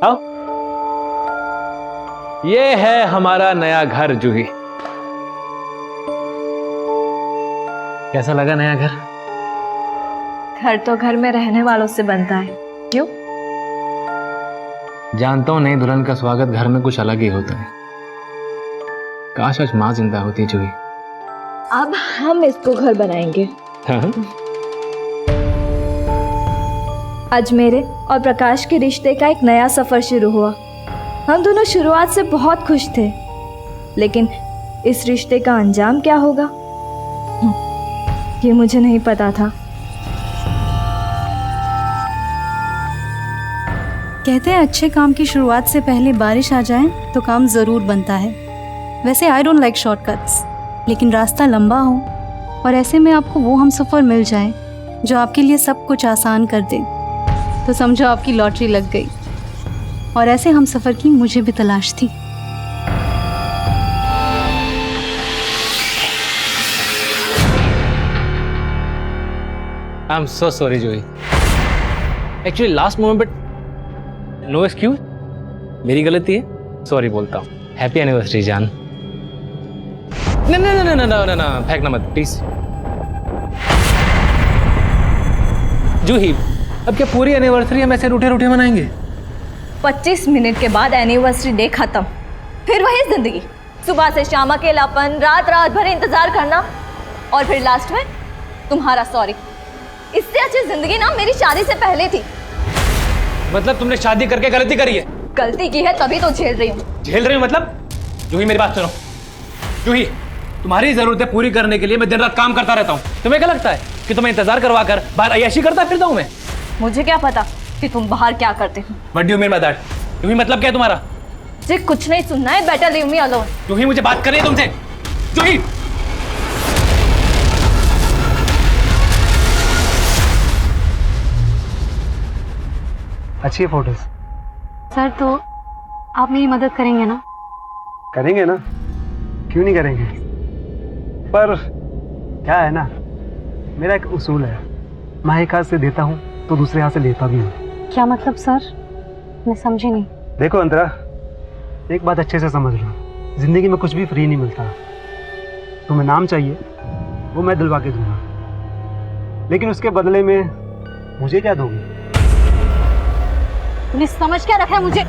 आओ। ये है हमारा नया घर जूही। कैसा लगा नया घर? घर तो घर में रहने वालों से बनता है, क्यों? जानता हूं नई दुल्हन का स्वागत घर में कुछ अलग ही होता है। काश आज माँ जिंदा होती जूही। अब हम इसको घर बनाएंगे। हाँ? आज मेरे और प्रकाश के रिश्ते का एक नया सफर शुरू हुआ। हम दोनों शुरुआत से बहुत खुश थे, लेकिन इस रिश्ते का अंजाम क्या होगा ये मुझे नहीं पता था। कहते हैं अच्छे काम की शुरुआत से पहले बारिश आ जाए तो काम ज़रूर बनता है। वैसे आई डोंट लाइक शॉर्टकट्स, लेकिन रास्ता लंबा हो और ऐसे में आपको वो हम सफ़र मिल जाए जो आपके लिए सब कुछ आसान कर दे, तो समझो आपकी लॉटरी लग गई। और ऐसे हम सफ़र की मुझे भी तलाश थी। I am so sorry Juhi. Actually last moment but no excuse, मेरी गलती है, सॉरी बोलता हूँ। हैप्पी एनिवर्सरी जान। ना ना ना ना ना ना ना फेंकना मत प्लीज। जूही, अब क्या पूरी एनिवर्सरी हम ऐसे रूठे रूठे मनाएंगे? 25 मिनट के बाद एनिवर्सरी डे खत्म, फिर वही जिंदगी। सुबह से शाम अकेलापन, रात रात भर इंतजार करना, और फिर लास्ट में तुम्हारा सॉरी। इससे अच्छी जिंदगी ना मेरी शादी से पहले थी। मतलब तुमने शादी करके गलती करी है? गलती की है तभी तो झेल रही हूँ। झेल रही हूँ मतलब? जूही मेरी बात सुनो। जूही, तुम्हारी जरूरतें पूरी करने के लिए मैं दिन रात काम करता रहता हूँ। तुम्हें क्या लगता है कि तुम्हें इंतजार करवा कर बाहर अय्याशी करता फिरता हूँ मैं? मुझे क्या पता कि तुम बाहर क्या करते हो। What do you mean by that? जूही मतलब क्या है तुम्हारा? मुझे कुछ नहीं सुनना है, बेटर लीव मी अलोन। जूही मुझे बात करनी है तुमसे। जूही, अच्छी है फोटोज। सर तो आप मेरी मदद करेंगे ना? करेंगे ना, क्यों नहीं करेंगे। पर क्या है ना, मेरा एक उसूल है, मैं एक हाथ से देता हूँ तो दूसरे हाथ से लेता भी हूँ। क्या मतलब सर? मैं समझी नहीं। देखो अंतरा, एक बात अच्छे से समझ लो, जिंदगी में कुछ भी फ्री नहीं मिलता। तुम्हें नाम चाहिए वो मैं दिलवा के दूंगा, लेकिन उसके बदले में मुझे क्या दोगे? तुमने समझ क्या रखा है मुझे?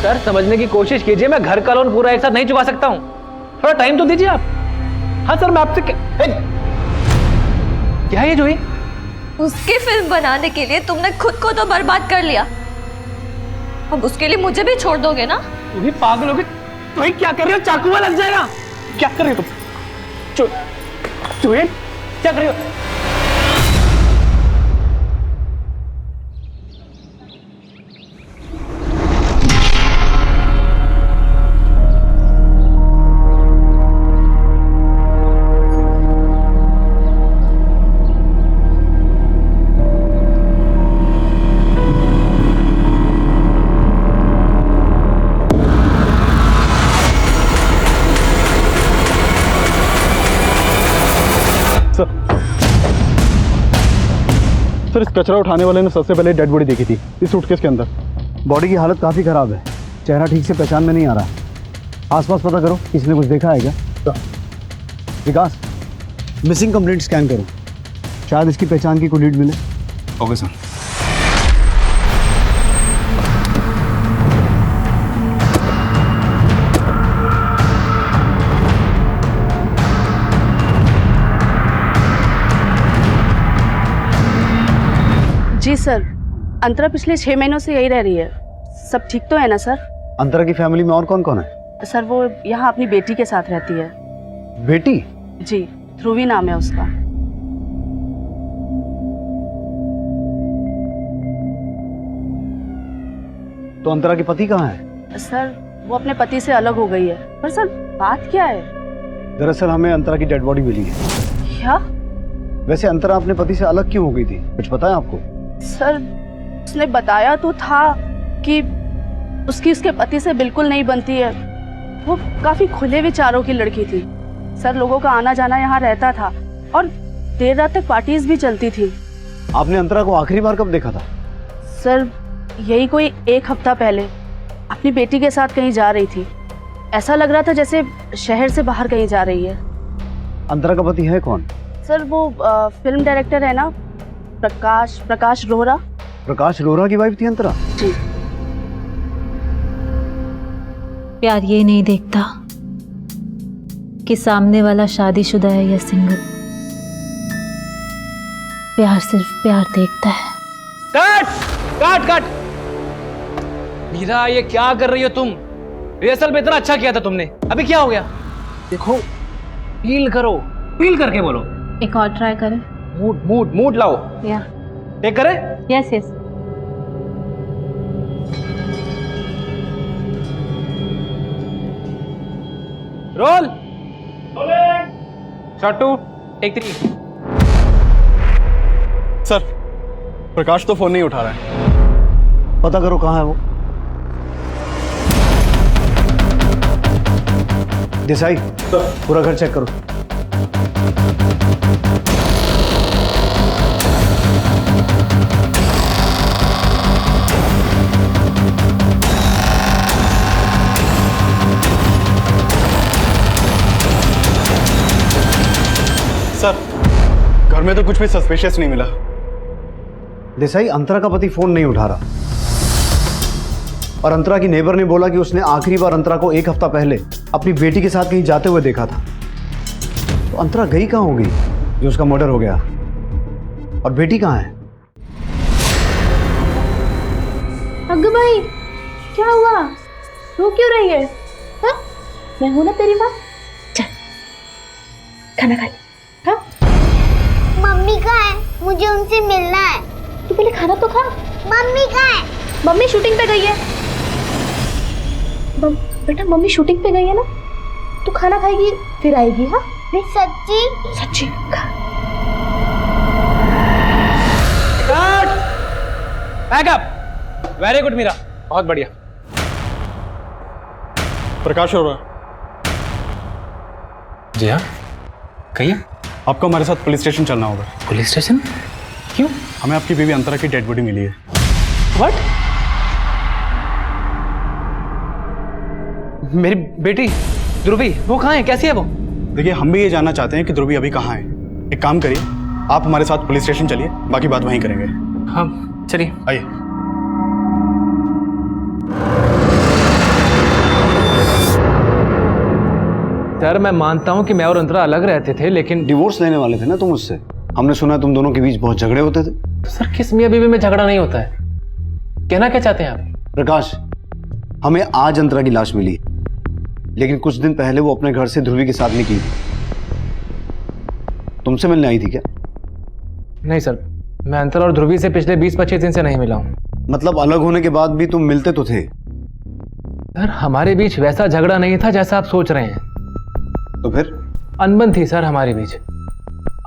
सर समझने की कोशिश कीजिए, मैं घर का लोन पूरा एक साथ नहीं चुका सकता हूँ, थोड़ा टाइम तो दीजिए आप। हाँ सर, मैं आपसे क्या है ये जूही? उसकी फिल्म बनाने के लिए तुमने खुद को तो बर्बाद कर लिया, अब उसके लिए मुझे भी छोड़ दोगे ना? तुम भी पागल हो गई। तुम क्या कर रहे हो? चाकू में लग जाएगा। क्या कर रही हो तुम? जूही क्या कर रही हो? सर, इस कचरा उठाने वाले ने सबसे पहले डेड बॉडी देखी थी इस सूटकेस के अंदर। बॉडी की हालत काफ़ी ख़राब है, चेहरा ठीक से पहचान में नहीं आ रहा। आसपास पता करो, किसी ने कुछ देखा है क्या? विकास, मिसिंग कंप्लेंट स्कैन करो, शायद इसकी पहचान की कोई लीड मिले। Okay sir. जी सर, अंतरा पिछले 6 महीनों से यही रह रही है। सब ठीक तो है ना सर? अंतरा की फैमिली में और कौन कौन है? सर वो यहाँ अपनी बेटी के साथ रहती है। बेटी? जी, ध्रुवी नाम है उसका। तो अंतरा के पति कहाँ है? सर वो अपने पति से अलग हो गई है। पर सर बात क्या है? दरअसल हमें अंतरा की डेड बॉडी मिली है। क्या? वैसे अंतरा अपने पति से अलग क्यों हो गई थी, कुछ पता है आपको? सर उसने बताया तो था कि उसकी उसके पति से बिल्कुल नहीं बनती है। वो काफी खुले विचारों की लड़की थी। सर लोगों का आना जाना यहाँ रहता था और देर रात तक पार्टीज भी चलती थी। आपने अंतरा को आखिरी बार कब देखा था? सर यही कोई 1 हफ्ता पहले अपनी बेटी के साथ कहीं जा रही थी। ऐसा लग रहा था जैसे शहर से बाहर कहीं जा रही है। अंतरा का पति है कौन? सर वो फिल्म डायरेक्टर है ना, प्रकाश रोहरा। प्रकाश रोहरा की वाइफ थी अंतरा? जी। प्यार ये नहीं देखता कि सामने वाला शादीशुदा है या सिंगल। प्यार सिर्फ प्यार देखता है। Cut cut cut. मीरा ये क्या कर रही हो तुम? रिहर्सल में इतना अच्छा किया था तुमने, अभी क्या हो गया? देखो फील करो, फील करके बोलो। एक और ट्राई करें? मूड मूड मूड लाओ। या टेक करे? Yes yes. Roll. Shot 2 take 3। Sir Prakash तो फोन नहीं उठा रहा है। पता करो कहाँ है वो। देसाई पूरा घर चेक करो। सर घर में तो कुछ भी सस्पिशियस नहीं मिला। देसाई अंतरा का पति फोन नहीं उठा रहा और अंतरा की नेबर ने बोला कि उसने आखिरी बार अंतरा को 1 हफ्ता पहले अपनी बेटी के साथ कहीं जाते हुए देखा था। तो अंतरा गई कहाँ होगी जो उसका मर्डर हो गया? और बेटी कहाँ है? अग्गू भाई क्या हुआ? रो क्यों रही है? हाँ? मैं हूं ना तेरी माँ। चल खाना खा ले। हाँ? मम्मी कहाँ है? मुझे उनसे मिलना है। तू पहले खाना तो खा। मम्मी कहाँ है? मम्मी शूटिंग पे गई है। बेटा मम्मी शूटिंग पे गई है ना, तू खाना खाएगी फिर आएगी। हाँ नहीं सच्ची? सच्ची खा। बैकअप। वेरी गुड मीरा, बहुत बढ़िया। प्रकाश हो रहा जी हाँ, कहिए। आपको हमारे साथ पुलिस स्टेशन चलना होगा। Police station? क्यों? हमें आपकी बीवी अंतरा की डेड बॉडी मिली है। व्हाट? मेरी बेटी ध्रुवी वो कहाँ है, कैसी है वो? देखिए हम भी ये जानना चाहते हैं कि ध्रुवी अभी कहाँ है। एक काम करिए, आप हमारे साथ पुलिस स्टेशन चलिए, बाकी बात वहीं करेंगे। हाँ चलिए। आइए। सर मैं मानता हूँ कि मैं और अंतरा अलग रहते थे, लेकिन डिवोर्स लेने वाले थे ना तुम उससे। हमने सुना तुम दोनों के बीच बहुत झगड़े होते थे। सर किस मियाँ बीवी में झगड़ा नहीं होता है? कहना क्या चाहते हैं आप? प्रकाश, हमें आज अंतरा की लाश मिली, लेकिन कुछ दिन पहले वो अपने घर से ध्रुवी के साथ निकली थी। तुमसे मिलने आई थी क्या? नहीं सर, मैं अंतरा और ध्रुवी से पिछले 20-25 दिन से नहीं मिला हूँ। मतलब अलग होने के बाद भी तुम मिलते तो थे? सर हमारे बीच वैसा झगड़ा नहीं था जैसा आप सोच रहे हैं। तो फिर? अनबन थी सर हमारे बीच।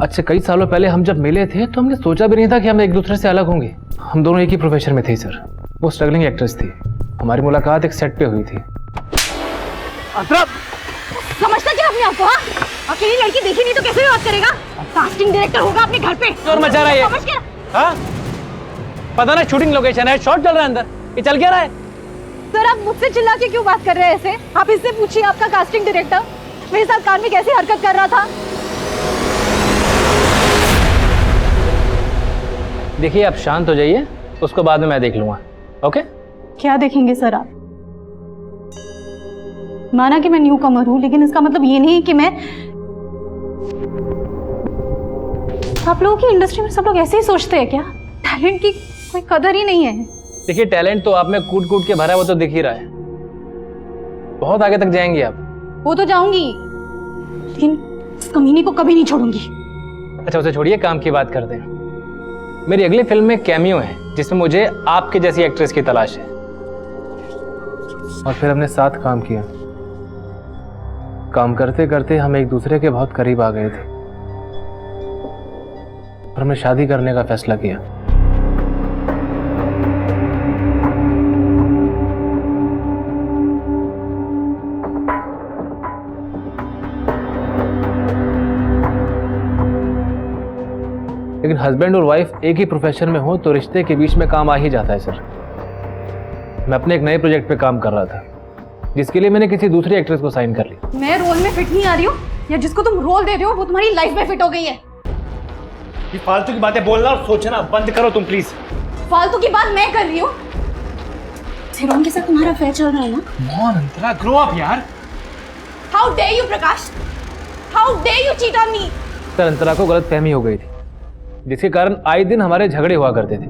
आज से कई सालों पहले हम जब मिले थे तो हमने सोचा भी नहीं था कि हम एक दूसरे से अलग होंगे। हम दोनों एक ही प्रोफेशन में थे सर। वो स्ट्रगलिंग एक्ट्रेस थी, हमारी मुलाकात एक सेट पे हुई थी। समझता क्या अपने आप को? हाँ? अकेली लड़की देखी नहीं तो कैसे बात करेगा? कास्टिंग डायरेक्टर होगा अपने घर पे। शोर मचा रहा है ये। समझ गया? हाँ? पता ना शूटिंग लोकेशन है, शॉट चल रहा है अंदर, ये चल क्या रहा है? सर आप मुझसे चिल्ला के क्यों बात कर रहे हैं ऐसे? आप इससे पूछिए आपका कास्टिंग डायरेक्टर मेरे साथ कार में कैसे हरकत कर रहा था। देखिए आप शांत हो जाइए, उसको बाद में मैं देख लूंगा। ओके? क्या देखेंगे सर आप? माना कि मैं न्यू कमर हूं, लेकिन इसका मतलब ये नहीं कि मैं। आप लोगों की इंडस्ट्री में सब लोग ऐसे ही सोचते हैं क्या? टैलेंट की कोई कदर ही नहीं है। देखिए टैलेंट तो आप में कूट कूट के भरा है, वो तो दिख ही रहा है। बहुत आगे तक जाएंगे आप। वो तो जाऊंगी, लेकिन इस कमीने को कभी नहीं छोड़ूंगी। अच्छा उसे छोड़िए, काम की बात करते हैं। मेरी अगली फिल्म में कैमियो है जिसमें मुझे आपके जैसी एक्ट्रेस की तलाश है। और फिर हमने साथ काम किया। काम करते करते हम एक दूसरे के बहुत करीब आ गए थे और हमने शादी करने का फैसला किया। लेकिन हस्बैंड और वाइफ एक ही प्रोफेशन में हो तो रिश्ते के बीच में काम आ ही जाता है सर। मैं अपने एक नए प्रोजेक्ट पे काम कर रहा था, जिसके लिए मैंने किसी दूसरी एक्ट्रेस को साइन कर लिया। मैं रोल में फिट नहीं आ रही हूँ, या जिसको तुम रोल दे रहे हो वो तुम्हारी लाइफ में फिट हो गई है। ये फालतू की बातें बोलना और सोचना बंद करो तुम प्लीज। फालतू की बात मैं कर रही हूँ। सिरोन के साथ तुम्हारा अफेयर चल रहा है ना? कौन अंतरा, ग्रो अप यार। How dare you Prakash, how dare you cheat on me. Sir Antara को गलत फहमी हो गई थी, जिसके कारण आए दिन हमारे झगड़े हुआ करते थे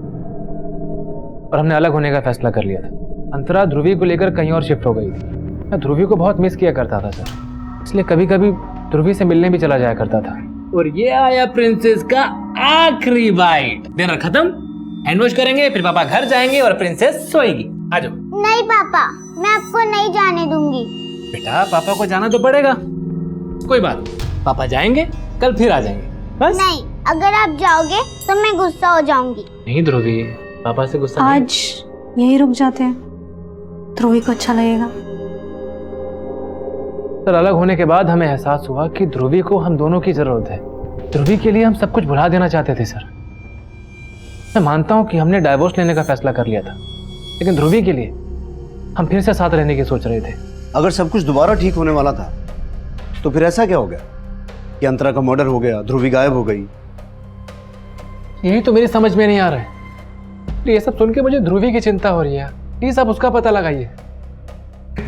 और हमने अलग होने का फैसला कर लिया था। अंतरा ध्रुवी को लेकर कहीं और शिफ्ट हो गई थी। मैं ध्रुवी को बहुत मिस किया करता था सर, इसलिए कभी कभी ध्रुवी से मिलने भी चला जाया करता था। और ये आया प्रिंसेस का आखिरी बाइट। डिनर खत्म, हैंड वॉश करेंगे, फिर पापा घर जाएंगे और प्रिंसेस सोएगी। आ जाओ। नहीं पापा, मैं आपको नहीं जाने दूंगी। बेटा पापा को जाना तो पड़ेगा, कोई बात नहीं, पापा जाएंगे, कल फिर आ जाएंगे बस। नहीं, अगर आप जाओगे तो मैं गुस्सा हो जाऊंगी। नहीं ध्रुवी, पापा से गुस्सा आज यही रुक जाते हैं, ध्रुवी को अच्छा लगेगा। सर अलग होने के बाद हमें एहसास हुआ कि ध्रुवी को हम दोनों की जरूरत है। ध्रुवी के लिए हम सब कुछ भुला देना चाहते थे सर। मैं मानता हूं कि हमने डाइवोर्स लेने का फैसला कर लिया था, लेकिन ध्रुवी के लिए हम फिर से साथ रहने की सोच रहे थे। अगर सब कुछ दोबारा ठीक होने वाला था तो फिर ऐसा क्या हो गया कि अंतरा का मर्डर हो गया, ध्रुवी गायब हो गई? यही तो मेरी समझ में नहीं आ रहा है। ये सब सुन के मुझे ध्रुवी की चिंता हो रही है। प्लीज आप उसका पता लगाइए।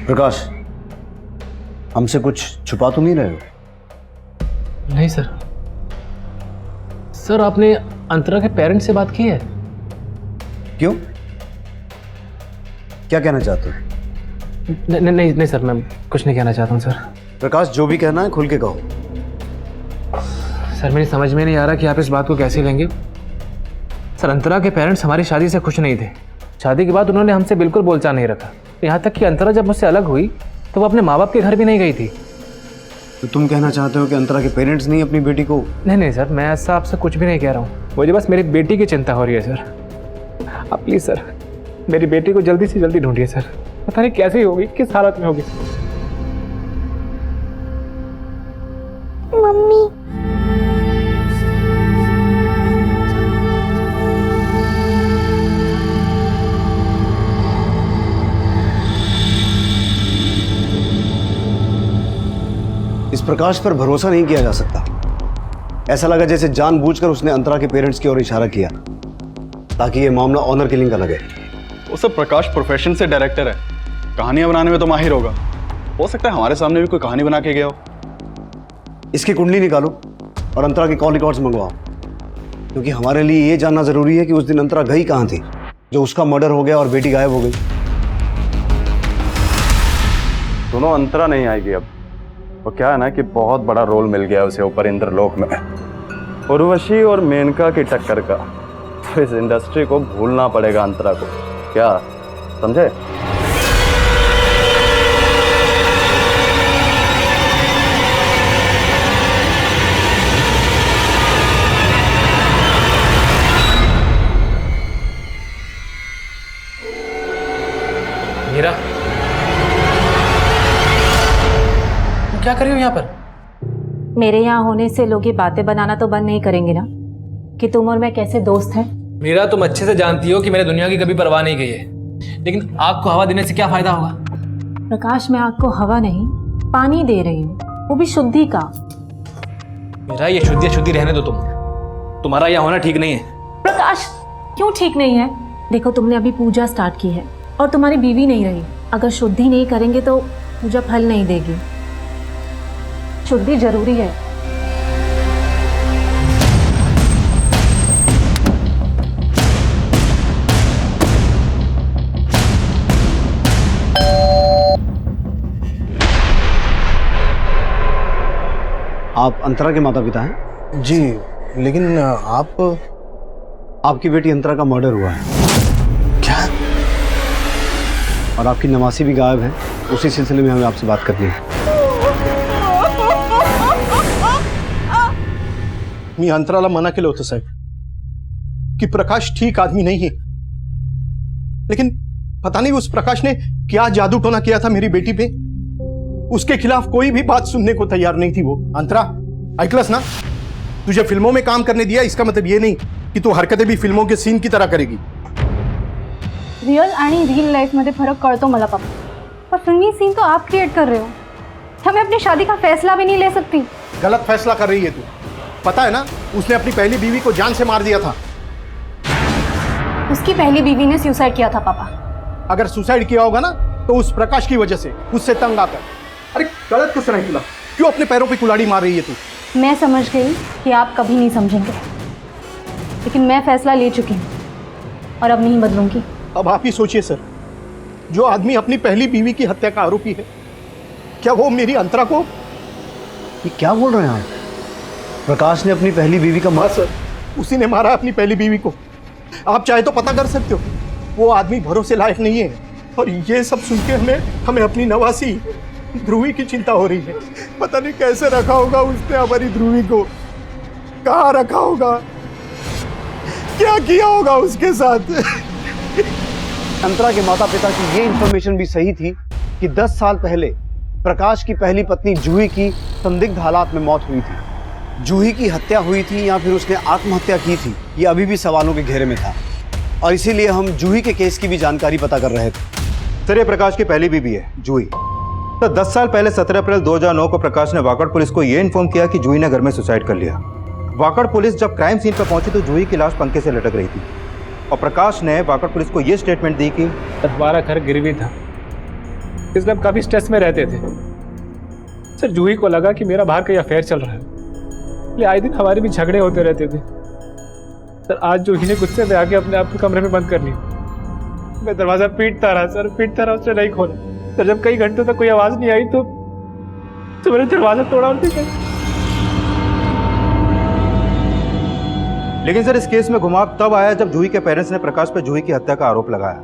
प्रकाश, हमसे कुछ छुपा तो नहीं रहे हो? नहीं सर। सर आपने अंतरा के पेरेंट्स से बात की है? क्यों, क्या कहना चाहते हो? नहीं सर, मैं कुछ नहीं कहना चाहता हूँ सर। प्रकाश, जो भी कहना है खुल के कहो। सर मेरी समझ में नहीं आ रहा कि आप इस बात को कैसे लेंगे। सर अंतरा के पेरेंट्स हमारी शादी से खुश नहीं थे। शादी के बाद उन्होंने हमसे बिल्कुल बोलचाल नहीं रखा। यहाँ तक कि अंतरा जब मुझसे अलग हुई तो वो अपने माँ बाप के घर भी नहीं गई थी। तो तुम कहना चाहते हो कि अंतरा के पेरेंट्स नहीं अपनी बेटी को? नहीं सर, मैं ऐसा आपसे कुछ भी नहीं कह रहा हूँ। मुझे बस मेरी बेटी की चिंता हो रही है सर। आप प्लीज़ सर मेरी बेटी को जल्दी से जल्दी ढूंढिए सर। पता नहीं कैसे होगी, किस हालत में होगी। मम्मी, इस प्रकाश पर भरोसा नहीं किया जा सकता। ऐसा लगा जैसे जानबूझकर उसने अंतरा के पेरेंट्स की ओर इशारा किया ताकि ये मामला ऑनर किलिंग का लगे। वो सब प्रकाश प्रोफेशन से डायरेक्टर है, कहानियां बनाने में तो माहिर होगा। हो सकता है हमारे सामने भी कोई कहानी बना के गया हो। इसकी कुंडली निकालो और अंतरा के कॉल रिकॉर्ड्स मंगवाओ, क्योंकि हमारे लिए ये जानना जरूरी है कि उस दिन अंतरा गई कहाँ थी जो उसका मर्डर हो गया और बेटी गायब हो गई। सुनो, अंतरा नहीं आएगी अब। वो क्या है ना कि बहुत बड़ा रोल मिल गया उसे ऊपर इंद्रलोक में, उर्वशी और मेनका की टक्कर का। तो इस इंडस्ट्री को भूलना पड़ेगा अंतरा को, क्या समझे? मीरा, तुम क्या कर रही हो यहाँ पर? मेरे यहाँ होने से लोग ये बातें बनाना तो बंद नहीं करेंगे ना कि तुम और मैं कैसे दोस्त हैं। मीरा, तुम अच्छे से जानती हो कि मैंने दुनिया की कभी परवाह नहीं की है, लेकिन आग को हवा देने से क्या फायदा होगा? प्रकाश, मैं आग को हवा नहीं पानी दे रही हूँ, वो भी शुद्धि का। मीरा, ये शुद्धि रहने दो। तुम्हारा यहाँ होना ठीक नहीं है। प्रकाश, क्यों ठीक नहीं है? देखो, तुमने अभी पूजा स्टार्ट की है और तुम्हारी बीवी नहीं रही। अगर शुद्धि नहीं करेंगे तो पूजा फल नहीं देगी। शुद्धि जरूरी है। आप अंतरा के माता पिता हैं? जी, लेकिन आपकी बेटी अंतरा का मर्डर हुआ है। क्या? और आपकी नवासी भी गायब है। उसी सिलसिले में हमें आपसे बात करनी है। मी अंतराला मना केलं होतं साहेब कि प्रकाश ठीक आदमी नहीं है, लेकिन पता नहीं उस प्रकाश ने क्या जादू टोना किया था मेरी बेटी पे। उसके खिलाफ कोई भी बात सुनने को तैयार नहीं थी वो। अंतरा, ऐकलंस ना? तुझे फिल्मों में काम करने दिया इसका मतलब ये नहीं कि तू हरकतें भी फिल्मों के सीन की तरह करेगी। रियल आणि रियल लाईफमध्ये फरक कळतो मला पापा, पर फिल्मी सीन तो आप क्रिएट कर रहे हो। क्या मैं अपनी शादी का फैसला भी नहीं ले सकती? गलत फैसला कर रही है तू। पता है ना, उसने अपनी पहली बीवी को जान से मार दिया था। उसकी पहली बीवी ने सुसाइड किया था पापा। अगर सुसाइड किया होगा ना तो उस प्रकाश की वजह से, उससे तंग आकर। अरे गलत किस तरह किया? क्यों अपने पैरों पे कुल्हाड़ी मार रही है तू? मैं समझ गई कि आप कभी नहीं समझेंगे, लेकिन मैं फैसला ले चुकी हूँ और अब नहीं बदलूंगी। अब आप ही सोचिए सर, जो आदमी अपनी पहली बीवी की हत्या का आरोपी है, क्या वो मेरी अंतरा को? ये क्या बोल रहे हैं आप? प्रकाश ने अपनी पहली बीवी का हाँ सर, उसी ने मारा अपनी पहली बीवी को। आप चाहे तो पता कर सकते हो, वो आदमी भरोसे लायक नहीं है। और ये सब सुन के हमें अपनी नवासी ध्रुवी की चिंता हो रही है। पता नहीं कैसे रखा होगा उसने हमारी ध्रुवी को, कहाँ रखा होगा, क्या किया होगा उसके साथ। अंतरा के माता पिता की ये इंफॉर्मेशन भी सही थी कि 10 साल पहले प्रकाश की पहली पत्नी जूही की संदिग्ध हालात में मौत हुई थी। जूही की हत्या हुई थी या फिर उसने आत्महत्या की थी, ये अभी भी सवालों के घेरे में था, और इसीलिए हम जूही के केस की भी जानकारी पता कर रहे थे। सर, ये प्रकाश की पहली बीवी है जूही। तो 10 साल पहले 17 अप्रैल 2009 को प्रकाश ने वाकड़ पुलिस को यह इन्फॉर्म किया कि जूही ने घर में सुसाइड कर लिया। वाकड़ पुलिस जब क्राइम सीन पर पहुंची तो जूही की लाश पंखे से लटक रही थी, और प्रकाश ने वाकड़ पुलिस को यह स्टेटमेंट दी कि हमारा घर गिरवी था, इसलिए हम काफ़ी स्ट्रेस में रहते थे। सर, जूही को लगा कि मेरा बाहर कहीं अफेयर चल रहा है, इसलिए आए दिन हमारे भी झगड़े होते रहते थे। सर, आज जूही ने गुस्से में आके अपने आप को कमरे में बंद कर लिया। मैं दरवाज़ा पीटता रहा सर, पीटता रहा, उसने नहीं खोला। सर, जब कई घंटों तक कोई आवाज़ नहीं आई तो मैंने दरवाज़ा तोड़ा और देखा। लेकिन सर, इस केस में घुमाव तब आया जब जूही के पेरेंट्स ने प्रकाश पर जूही की हत्या का आरोप लगाया।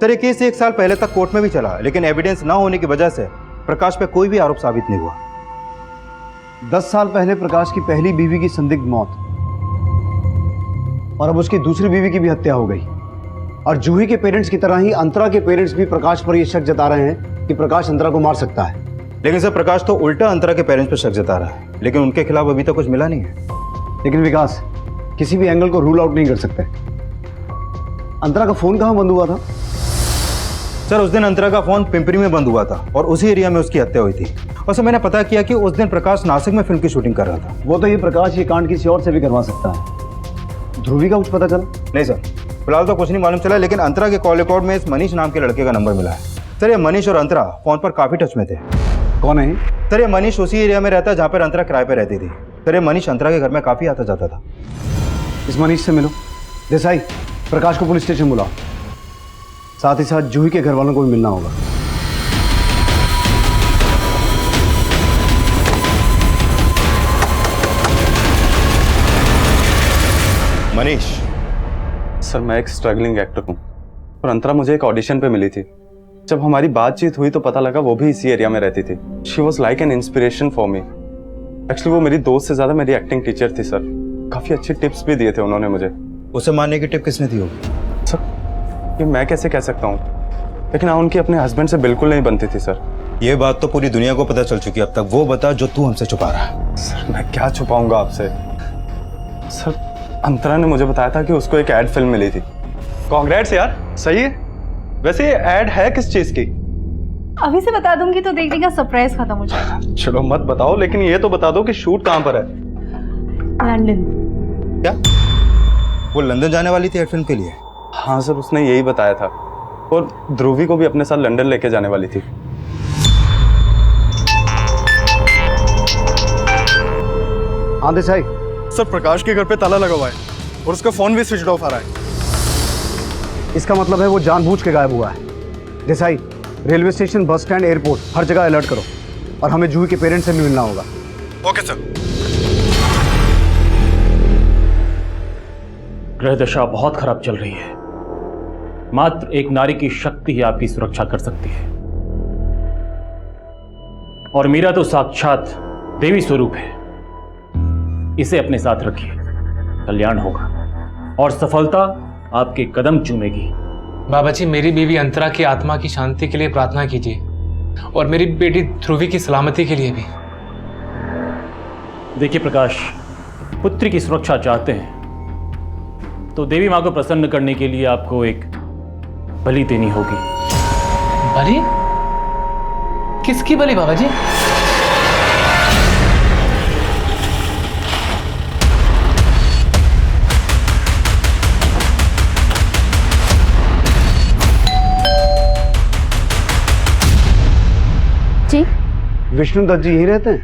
सर, ये केस 1 साल पहले तक कोर्ट में भी चला, लेकिन एविडेंस न होने की वजह से प्रकाश पर कोई भी आरोप साबित नहीं हुआ। 10 साल पहले प्रकाश की पहली बीवी की संदिग्ध मौत, और अब उसकी दूसरी बीवी की भी हत्या हो गई। और जूही के पेरेंट्स की तरह ही अंतरा के पेरेंट्स भी प्रकाश पर यह शक जता रहे हैं कि प्रकाश अंतरा को मार सकता है। लेकिन सर, प्रकाश तो उल्टा अंतरा के पेरेंट्स पर शक जता रहा है, लेकिन उनके खिलाफ अभी तक कुछ मिला नहीं है। लेकिन विकास, किसी भी एंगल को रूल आउट नहीं कर सकते। अंतरा का फोन कहाँ बंद हुआ था? सर, उस दिन अंतरा का फोन पिंपरी में बंद हुआ था और उसी एरिया में उसकी हत्या हुई थी। और सर, मैंने पता किया कि उस दिन प्रकाश नासिक में फिल्म की शूटिंग कर रहा था। वो तो ये प्रकाश ये कांड किसी और से भी करवा सकता है। ध्रुवी का कुछ पता चला? नहीं सर, फिलहाल तो कुछ नहीं मालूम चला, लेकिन अंतरा के कॉल रिकॉर्ड में इस मनीष नाम के लड़के का नंबर मिला है। सर, ये मनीष और अंतरा फोन पर काफी टच में थे। कौन है? सर, ये मनीष उसी एरिया में रहता है जहाँ पर अंतरा किराए पे रहती थी। सर, ये मनीष अंतरा के घर में काफी आता जाता था। इस मनीष से मिलो। देसाई, प्रकाश को पुलिस स्टेशन बुलाओ, साथ ही साथ जूही के घर वालों को भी मिलना होगा। मनीष, सर, मैं एक स्ट्रगलिंग एक्टर हूँ और अंतरा मुझे एक ऑडिशन पे मिली थी। जब हमारी बातचीत हुई तो पता लगा वो भी इसी एरिया में रहती थी। She was like an inspiration for me. Actually वो मेरी दोस्त से ज़्यादा मेरी एक्टिंग टीचर थी सर। काफ़ी अच्छे टिप्स भी दिए थे उन्होंने मुझे। उसे मारने की टिप किसने दी होगी? सर, ये मैं कैसे कह सकता हूँ, लेकिन हाँ, उनकी अपने हस्बैंड से बिल्कुल नहीं बनती थी सर। ये बात तो पूरी दुनिया को पता चल चुकी है। अब तक वो बता जो तू हमसे छुपा रहा है। सर, मैं क्या छुपाऊंगा आपसे। सर, अंतरा ने मुझे बताया था कि उसको एक एड फिल्म मिली थी। कांग्रेट्स यार, सही है। वैसे ये एड है किस चीज की? अभी से बता दूंगी तो देखने का सरप्राइज खत्म हो जाएगा। चलो मत बताओ, लेकिन ये तो बता दो कि शूट कहाँ पर है। लंदन। क्या वो लंदन जाने वाली थी एड फिल्म के लिए? हाँ सर, उसने यही बताया था, और ध्रुवी को भी अपने साथ लंदन लेके जाने वाली थी। हाँ देसाई। सर, प्रकाश के घर पे ताला लगा हुआ है और उसका फोन भी स्विच ऑफ आ रहा है। इसका मतलब है वो जानबूझ के गायब हुआ है। Desai, railway station, bus stand, airport, हर जगह अलर्ट करो, और हमें जूही के पेरेंट्स से भी मिलना होगा। Okay sir. ग्रह दशा बहुत खराब चल रही है। मात्र एक नारी की शक्ति ही आपकी सुरक्षा कर सकती है, और मीरा तो साक्षात देवी स्वरूप है। इसे अपने साथ रखिए, कल्याण होगा और सफलता आपके कदम चूमेगी। बाबा जी, मेरी बीवी अंतरा की आत्मा की शांति के लिए प्रार्थना कीजिए, और मेरी बेटी ध्रुवी की सलामती के लिए भी। देखिए प्रकाश, पुत्री की सुरक्षा चाहते हैं तो देवी माँ को प्रसन्न करने के लिए आपको एक बलि देनी होगी। बलि? किसकी बलि बाबा जी? जी विष्णु दत्त जी यही रहते हैं?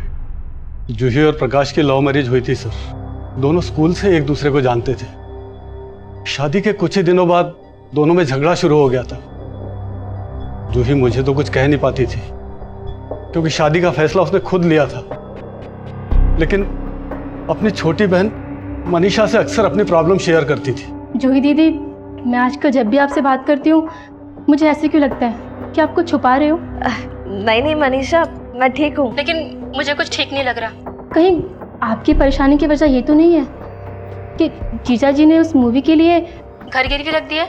जूही और प्रकाश की लव मैरिज हुई थी सर। दोनों स्कूल से एक दूसरे को जानते थे। शादी के कुछ ही दिनों बाद दोनों में झगड़ा शुरू हो गया था। जूही मुझे तो कुछ कह नहीं पाती थी क्योंकि शादी का फैसला उसने खुद लिया था, लेकिन अपनी छोटी बहन मनीषा से अक्सर अपनी प्रॉब्लम शेयर करती थी। जूही दीदी, मैं आजकल जब भी आपसे बात करती हूँ मुझे ऐसे क्यों लगता है कि आप कुछ छुपा रहे हो? नहीं नहीं मनीषा, मैं ठीक हूँ। लेकिन मुझे कुछ ठीक नहीं लग रहा। कहीं आपकी परेशानी की वजह ये तो नहीं है कि जीजा जी ने उस मूवी के लिए घर गिरवी रख दिया?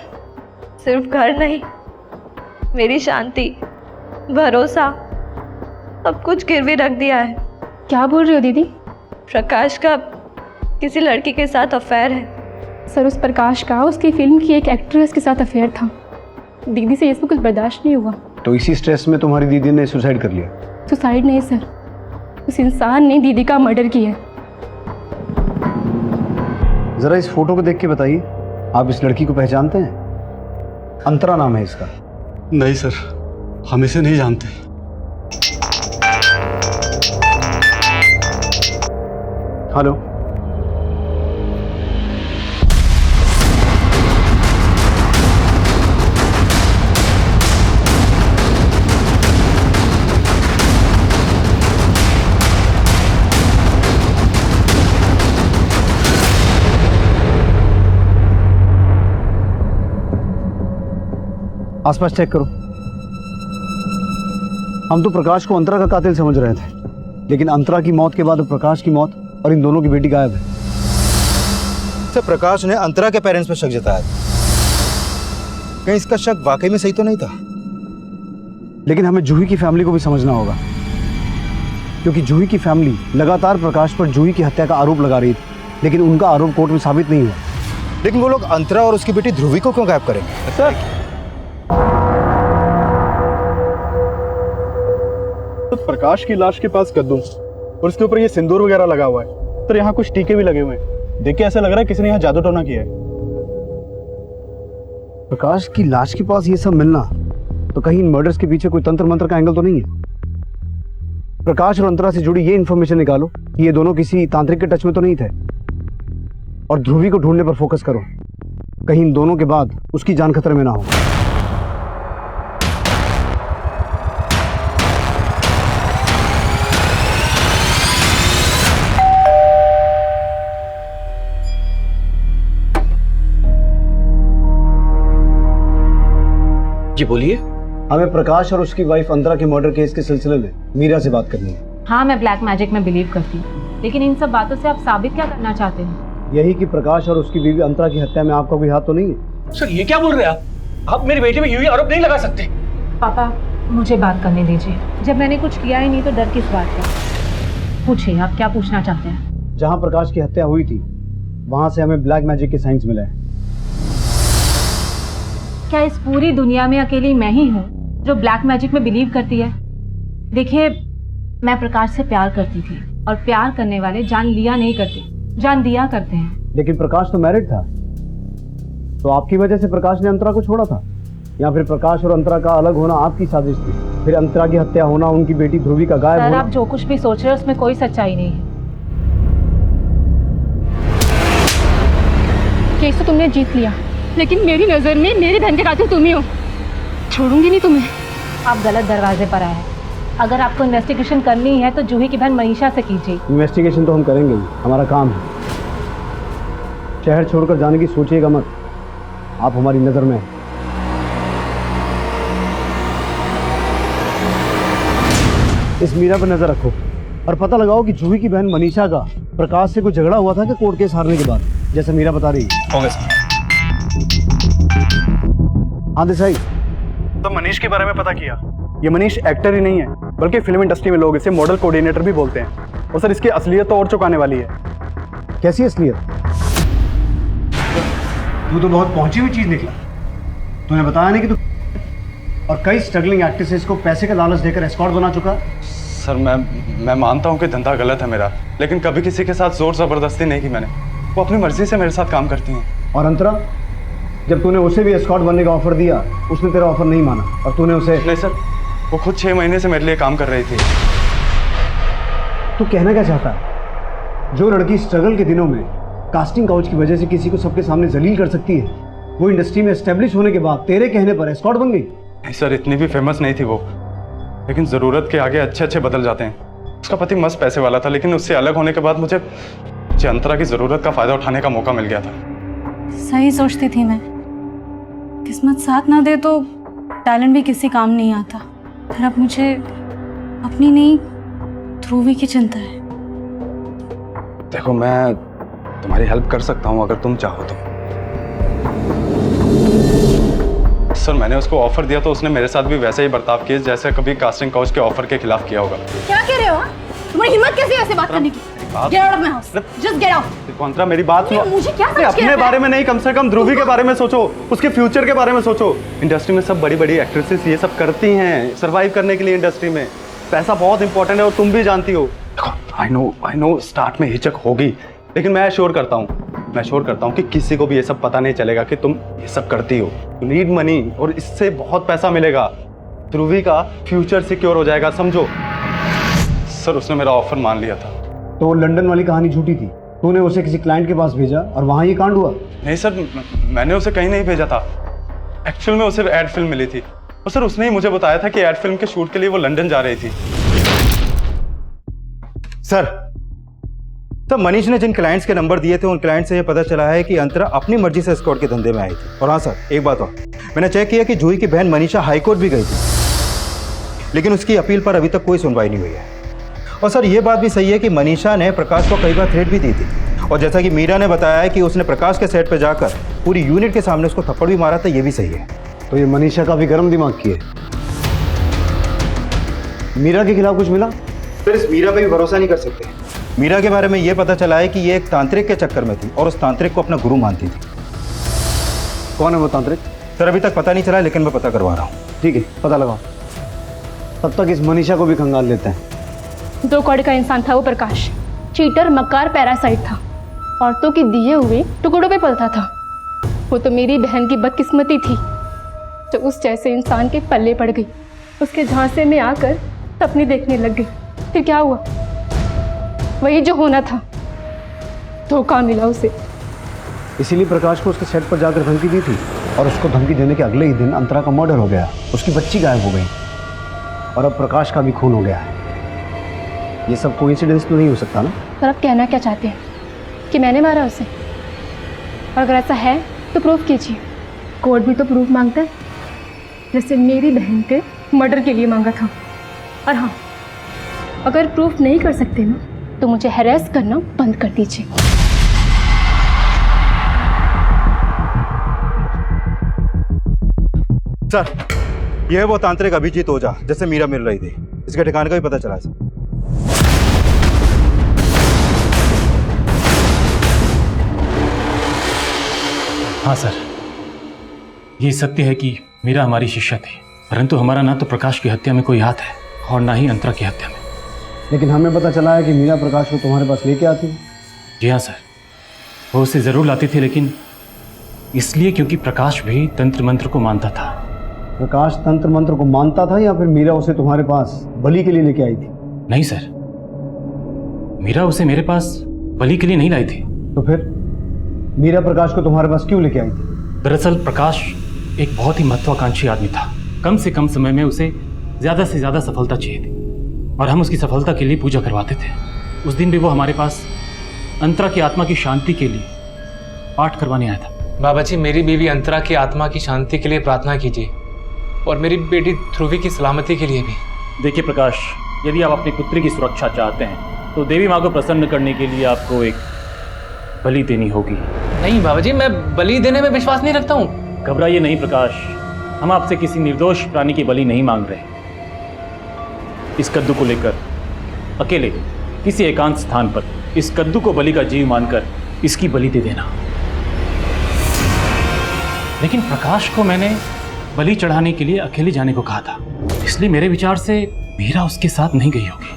सिर्फ घर नहीं, मेरी शांति, भरोसा, सब कुछ गिरवी रख दिया है। क्या बोल रही हो दीदी? प्रकाश का किसी लड़की के साथ अफेयर है। सर, उस प्रकाश का उसकी फिल्म की एक एक्ट्रेस के साथ अफेयर था। दीदी से इसमें कुछ बर्दाश्त नहीं हुआ तो इसी स्ट्रेस में तुम्हारी दीदी ने सुसाइड कर लिया? सुसाइड नहीं सर, उस इंसान ने दीदी का मर्डर किया। जरा इस फोटो को देख के बताइए, आप इस लड़की को पहचानते हैं? अंतरा नाम है इसका। नहीं सर, हम इसे नहीं जानते। हेलो, आसपास चेक करो। हम तो प्रकाश को अंतरा का कातिल समझ रहे थे, लेकिन अंतरा की मौत के बाद प्रकाश की मौत और इन दोनों की बेटी गायब है। सर, प्रकाश ने अंतरा के पेरेंट्स पर शक जताया। कहीं इसका शक वाकई में सही तो नहीं था? लेकिन हमें जूही की फैमिली को भी समझना होगा, क्योंकि जूही की फैमिली लगातार प्रकाश पर जूही की हत्या का आरोप लगा रही थी, लेकिन उनका आरोप कोर्ट में साबित नहीं हुआ। लेकिन वो लोग अंतरा और उसकी बेटी ध्रुवी को क्यों गायब करेंगे? सर, तो प्रकाश की लाश के पास कद्दू और उसके ऊपर ये सिंदूर वगैरह लगा हुआ है, तो यहाँ कुछ टीके भी लगे हुए हैं। देख के ऐसा लग रहा है किसी ने यहाँ जादू टोना किया है। प्रकाश की लाश के पास ये सब मिलना, तो कहीं इन मर्डर्स के पीछे कोई तंत्र मंत्र का एंगल तो नहीं है? प्रकाश और अंतरा से जुड़ी ये इन्फॉर्मेशन निकालो कि ये दोनों किसी तांत्रिक के टच में तो नहीं थे, और ध्रुवी को ढूंढने पर फोकस करो, कहीं इन दोनों के बाद उसकी जान खतरे में ना हो। जी बोलिए। हमें प्रकाश और उसकी वाइफ अंतरा के मर्डर केस के सिलसिले में मीरा से बात करनी है। हाँ, मैं ब्लैक मैजिक में बिलीव करती हूँ, लेकिन इन सब बातों से आप साबित क्या करना चाहते हैं? यही कि प्रकाश और उसकी बीवी अंतरा की हत्या में आपका कोई हाथ तो नहीं है? सर ये क्या बोल रहे हैं आप मेरी बेटी में यूं ही आरोप नहीं लगा सकते। पापा, मुझे बात करने दीजिए। जब मैंने कुछ किया ही नहीं तो डर किस बात का? पूछिए, आप क्या पूछना चाहते हैं? जहाँ प्रकाश की हत्या हुई थी वहां से हमें ब्लैक मैजिक के साइंस मिले हैं। क्या इस पूरी दुनिया में अकेली मैं ही हूँ जो ब्लैक मैजिक में बिलीव करती है? देखिए, मैं प्रकाश से प्यार करती थी, और प्यार करने वाले जान लिया नहीं करते, जान दिया करते हैं। लेकिन प्रकाश तो मैरिड था, तो आपकी वजह से प्रकाश ने अंतरा को छोड़ा था, या फिर प्रकाश और अंतरा का अलग होना आपकी साजिश थी? फिर अंतरा की हत्या होना, उनकी बेटी ध्रुवी का गायब होना। आप जो कुछ भी सोच रहे हैं उसमें कोई सच्चाई नहीं है। केस तो तुमने जीत लिया, लेकिन मेरी नजर में मेरी बहन के कातिल तुम ही हो। छोड़ूंगी नहीं तुम्हें। आप गलत दरवाजे पर आए हैं। अगर आपको इन्वेस्टिगेशन करनी है तो जूही की बहन मनीषा से कीजिए। इन्वेस्टिगेशन तो हम करेंगे ही, हमारा काम है। शहर छोड़कर जाने की सोचिएगा मत, आप हमारी नजर में हैं। इस मीरा पर नजर रखो और पता लगाओ कि जूही की बहन मनीषा का प्रकाश से कोई झगड़ा हुआ था कि कोर्ट केस हारने के बाद, जैसा मीरा बता रही है। Okay sir. हाँ देसाई, तो मनीष के बारे में पता किया। ये मनीष एक्टर ही नहीं है, बल्कि फिल्म इंडस्ट्री में लोग इसे मॉडल कोऑर्डिनेटर भी बोलते हैं। और सर, इसकी असलियत तो और चुकाने वाली है। कैसी असलियत? तू तो बहुत पहुंची हुई चीज निकला। तूने बताया नहीं कि तू और कई स्ट्रगलिंग एक्ट्रेसेस को पैसे का लालच देकर एस्कॉर्ट बना चुका है। सर मैं मानता हूँ कि धंधा गलत है मेरा, लेकिन कभी किसी के साथ जोर जबरदस्ती नहीं की मैंने। वो अपनी मर्जी से मेरे साथ काम करती हैं। और अंतरा, जब तूने उसे भी एस्कॉर्ट बनने का ऑफर दिया, उसने तेरा ऑफर नहीं माना और तूने उसे। नहीं सर, वो खुद 6 महीने से मेरे लिए काम कर रही थी। तू कहना क्या चाहता है? जो लड़की स्ट्रगल के दिनों में कास्टिंग काउच की वजह से किसी को सबके सामने जलील कर सकती है, वो इंडस्ट्री में एस्टेब्लिश होने के बाद तेरे कहने पर एस्कॉर्ट बन गई। नहीं सर, इतनी भी फेमस नहीं थी वो, लेकिन ज़रूरत के आगे अच्छे बदल जाते हैं। उसका पति मस्त पैसे वाला था, लेकिन उससे अलग होने के बाद मुझे अंतरा की ज़रूरत का फ़ायदा उठाने का मौका मिल गया था। सही सोचती थी मैं, किस्मत साथ ना दे तो टैलेंट भी किसी काम नहीं आता। फिर अब मुझे अपनी नहीं, ध्रुवी की चिंता है। देखो, मैं तुम्हारी हेल्प कर सकता हूँ अगर तुम चाहो तो। सर, मैंने उसको ऑफर दिया तो उसने मेरे साथ भी वैसे ही बर्ताव किया जैसे कभी कास्टिंग काउच के ऑफर के खिलाफ किया होगा। क्या कह रहे हो? तुम्हारी हिम्मत कैसे ऐसे बात करने की? Get out of my house. Just get out. अंतरा, मेरी बात सुनो। मुझे क्या समझ अपने बारे में नहीं, कम से कम ध्रुवी के बारे में सोचो, उसके फ्यूचर के बारे में सोचो। इंडस्ट्री में सब बड़ी एक्ट्रेसेस ये सब करती हैं सर्वाइव करने के लिए। इंडस्ट्री में पैसा बहुत इंपॉर्टेंट है और तुम भी जानती हो। आई नो स्टार्ट में हिचक होगी, लेकिन मैं श्योर करता हूँ कि किसी को भी ये सब पता नहीं चलेगा कि तुम ये सब करती हो। यू नीड मनी और इससे बहुत पैसा मिलेगा। ध्रुवी का फ्यूचर सिक्योर हो जाएगा, समझो। सर, उसने मेरा ऑफर मान लिया था। तो लंदन वाली कहानी झूठी थी। तूने उसे किसी क्लाइंट के पास भेजा और वहां ये कांड हुआ। नहीं सर, मैंने उसे कहीं नहीं भेजा था। एक्चुअल में उसे एड फिल्म मिली थी और सर उसने ही मुझे बताया था कि एड फिल्म के शूट के लिए वो लंदन जा रही थी। सर, तब मनीष ने जिन क्लाइंट्स के नंबर दिए थे उन क्लाइंट से ये पता चला है कि अंतरा अपनी मर्जी से एस्कॉर्ट के धंधे में आई थी। और हाँ सर, एक बात और, मैंने चेक किया कि जूही की बहन मनीषा हाईकोर्ट भी गई थी, लेकिन उसकी अपील पर अभी तक कोई सुनवाई नहीं हुई है। और सर, ये बात भी सही है कि मनीषा ने प्रकाश को कई बार थ्रेट भी दी थी। और जैसा कि मीरा ने बताया है कि उसने प्रकाश के सेट पर जाकर पूरी यूनिट के सामने उसको थप्पड़ भी मारा था, ये भी सही है। तो ये मनीषा का भी गर्म दिमाग की है। मीरा के खिलाफ कुछ मिला? सर, इस मीरा पे भी भरोसा नहीं कर सकते। मीरा के बारे में ये पता चला है कि ये एक तांत्रिक के चक्कर में थी और उस तांत्रिक को अपना गुरु मानती थी। कौन है वो तांत्रिक? सर, अभी तक पता नहीं चला, लेकिन मैं पता करवा रहा हूँ। ठीक है, पता लगाओ। तब तक इस मनीषा को भी खंगाल लेते हैं। 2 कौड़ी का इंसान था वो प्रकाश। चीटर, मक्कार, पैरासाइट था। औरतों के दिए हुए टुकड़ों पे पलता था। वो तो मेरी बहन की बदकिस्मती थी जो उस जैसे इंसान के पल्ले पड़ गई। उसके झांसे में आकर सपने देखने लग गई। फिर क्या हुआ? वही जो होना था, धोखा मिला उसे। इसीलिए प्रकाश को उसके सेट पर जाकर धमकी दी थी और उसको धमकी देने के अगले ही दिन अंतरा का मर्डर हो गया। उसकी बच्ची गायब हो गई और अब प्रकाश का भी खून हो गया है। ये सब कोइंसिडेंस तो नहीं हो सकता ना? पर आप कहना क्या चाहते हैं कि मैंने मारा उसे? और अगर ऐसा है तो प्रूफ कीजिए। कोर्ट भी तो प्रूफ मांगता है, जैसे मेरी बहन के मर्डर के लिए मांगा था। और हाँ, अगर प्रूफ नहीं कर सकते ना तो मुझे हैरेस करना बंद कर दीजिए। सर, यह है वो तांत्रिक अभिजीत ओझा जैसे मीरा मिल रही थी। इसके ठिकाने का भी पता चला सर। हाँ सर, ये सत्य है कि मीरा हमारी शिष्या थी, परंतु हमारा ना तो प्रकाश की हत्या में कोई हाथ है और ना ही अंतरा की हत्या में। लेकिन हमें पता चला है कि मीरा प्रकाश को तुम्हारे पास लेके आती है। जी हाँ सर, वो उसे ज़रूर लाती थी, लेकिन इसलिए क्योंकि प्रकाश भी तंत्र मंत्र को मानता था। प्रकाश तंत्र मंत्र को मानता था या फिर मीरा उसे तुम्हारे पास बलि के लिए लेके आई थी? नहीं सर, मीरा उसे मेरे पास बलि के लिए नहीं लाई थी। तो फिर मीरा प्रकाश को तुम्हारे पास क्यों लेके आई थी? दरअसल प्रकाश एक बहुत ही महत्वाकांक्षी आदमी था। कम से कम समय में उसे ज़्यादा से ज़्यादा सफलता चाहिए थी और हम उसकी सफलता के लिए पूजा करवाते थे। उस दिन भी वो हमारे पास अंतरा की आत्मा की शांति के लिए पाठ करवाने आया था। बाबा जी, मेरी बीवी अंतरा की आत्मा की शांति के लिए प्रार्थना कीजिए और मेरी बेटी ध्रुवी की सलामती के लिए भी। देखिए प्रकाश, यदि आप अपनी पुत्री की सुरक्षा चाहते हैं तो देवी माँ को प्रसन्न करने के लिए आपको एक बलि देनी होगी। नहीं बाबा जी, मैं बलि देने में विश्वास नहीं रखता हूँ। घबराइए नहीं प्रकाश, हम आपसे किसी निर्दोष प्राणी की बलि नहीं मांग रहे। इस कद्दू को लेकर अकेले किसी एकांत स्थान पर इस कद्दू को बलि का जीव मानकर इसकी बलि दे देना। लेकिन प्रकाश को मैंने बलि चढ़ाने के लिए अकेले जाने को कहा था, इसलिए मेरे विचार से मीरा उसके साथ नहीं गई होगी।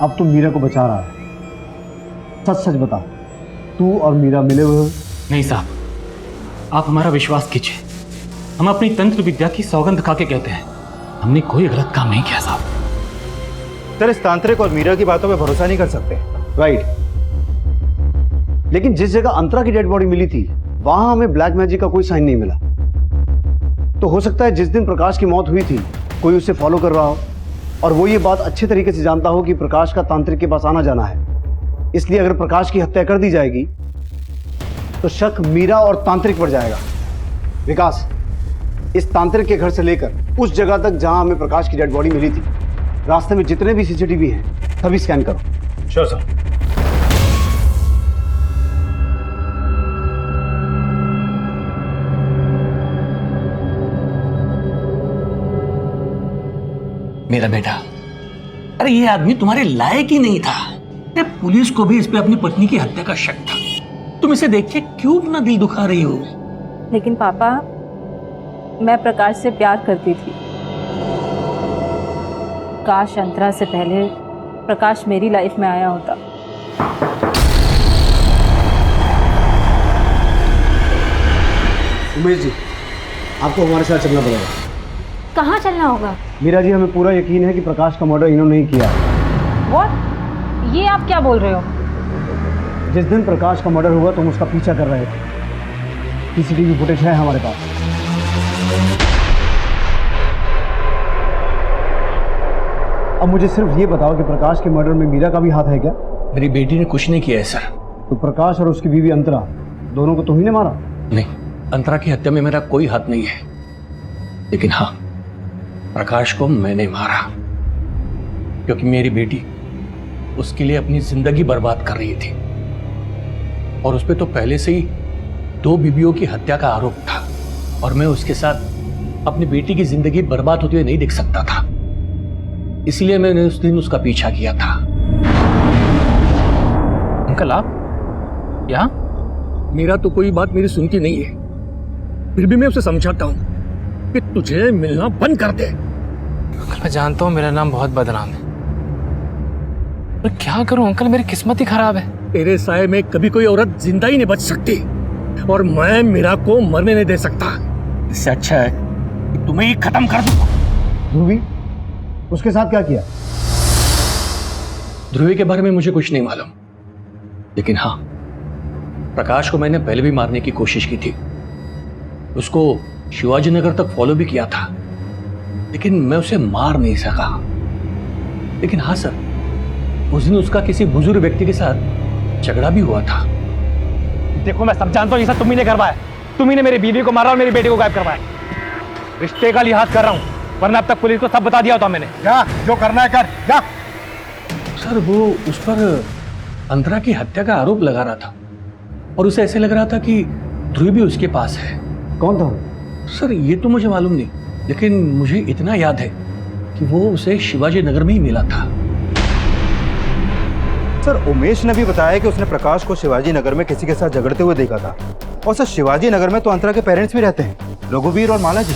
अब तुम मीरा को बचा रहा है, सच सच बता, तू और मीरा मिले हुए हो? नहीं साहब, आप हमारा विश्वास कीजिए, हम अपनी तंत्र विद्या की सौगंध खा के कहते हैं, हमने कोई गलत काम नहीं किया साहब। सर, इस तांत्रिक और मीरा की बातों पे भरोसा नहीं कर सकते। राइट, लेकिन जिस जगह अंतरा की डेड बॉडी मिली थी वहां हमें ब्लैक मैजिक का कोई साइन नहीं मिला। तो हो सकता है जिस दिन प्रकाश की मौत हुई थी कोई उसे फॉलो कर रहा हो और वो ये बात अच्छे तरीके से जानता हो कि प्रकाश का तांत्रिक के पास आना जाना है। इसलिए अगर प्रकाश की हत्या कर दी जाएगी तो शक मीरा और तांत्रिक पर जाएगा। विकास, इस तांत्रिक के घर से लेकर उस जगह तक जहां हमें प्रकाश की डेड बॉडी मिली थी, रास्ते में जितने भी सीसीटीवी हैं सभी स्कैन करो। Sure sir. मेरा बेटा, अरे ये आदमी तुम्हारे लायक ही नहीं था। अरे पुलिस को भी इस पे अपनी पत्नी की हत्या का शक था। तुम इसे देख के क्यों अपना दिल दुखा रही हो? लेकिन पापा, मैं प्रकाश से प्यार करती थी। काश अंतरा से पहले प्रकाश मेरी लाइफ में आया होता। उमेश जी, आपको हमारे साथ चलना पड़ेगा। कहाँ चलना होगा? मीरा जी, हमें पूरा यकीन है कि प्रकाश का मर्डर इन्होंने ही किया। What? ये आप क्या बोल रहे हो? जिस दिन प्रकाश का मर्डर हुआ तुम उसका पीछा कर रहे थे, सीसीटीवी फुटेज है हमारे पास। अब मुझे सिर्फ ये बताओ कि प्रकाश के मर्डर में मीरा का भी हाथ है क्या? मेरी बेटी ने कुछ नहीं किया है सर। तो प्रकाश और उसकी बीवी अंतरा दोनों को तुम्ही ने मारा? नहीं, अंतरा की हत्या में मेरा कोई हाथ नहीं है, लेकिन हाँ, प्रकाश को मैंने मारा क्योंकि मेरी बेटी उसके लिए अपनी जिंदगी बर्बाद कर रही थी और उस पर तो पहले से ही 2 बीवियों की हत्या का आरोप था और मैं उसके साथ अपनी बेटी की जिंदगी बर्बाद होते हुए नहीं देख सकता था, इसलिए मैंने उस दिन उसका पीछा किया था। अंकल आप यहाँ? मेरा तो कोई बात मेरी सुनती नहीं है, फिर भी मैं उसे समझाता हूँ कि तुझे मिलना बंद कर दे। अंकल मैं जानता हूँ मेरा नाम बहुत बदनाम है, पर क्या करूँ अंकल, मेरी किस्मत ही खराब है। तेरे साए में कभी कोई औरत जिंदा ही नहीं बच सकती और मैं मीरा को मरने नहीं दे सकता। इससे अच्छा है कि तुम्हें ही खत्म कर दूं। ध्रुवी, उसके साथ क्या किया? ध्रुवी के बारे में मुझे कुछ नहीं मालूम, लेकिन हाँ, प्रकाश को मैंने पहले भी मारने की कोशिश की थी। उसको शिवाजी नगर तक फॉलो भी किया था, लेकिन मैं उसे मार नहीं सका। लेकिन हाँ सर, उस दिन उसका किसी बुजुर्ग व्यक्ति के साथ झगड़ा भी हुआ था। देखो मैं सब जानता हूँ, ये सब तुम्ही ने करवाया। तुम्ही ने मेरी बीवी को मारा और मेरी बेटी को गायब करवाया। रिश्ते का लिहाज कर रहा हूँ, वरना अब तक पुलिस को सब बता दिया होता मैंने। जा, जो करना है कर, जा। सर वो उस पर अंतरा की हत्या का आरोप लगा रहा था और उसे ऐसे लग रहा था कि ध्रुव भी उसके पास है। कौन था? सर ये तो मुझे मालूम नहीं, लेकिन मुझे इतना याद है कि वो उसे शिवाजी नगर में ही मिला था। सर, उमेश ने भी बताया कि उसने प्रकाश को शिवाजी नगर में किसी के साथ झगड़ते हुए देखा था। और सर, शिवाजी नगर में तो अंतरा के पेरेंट्स भी रहते हैं, रघुवीर और माला जी।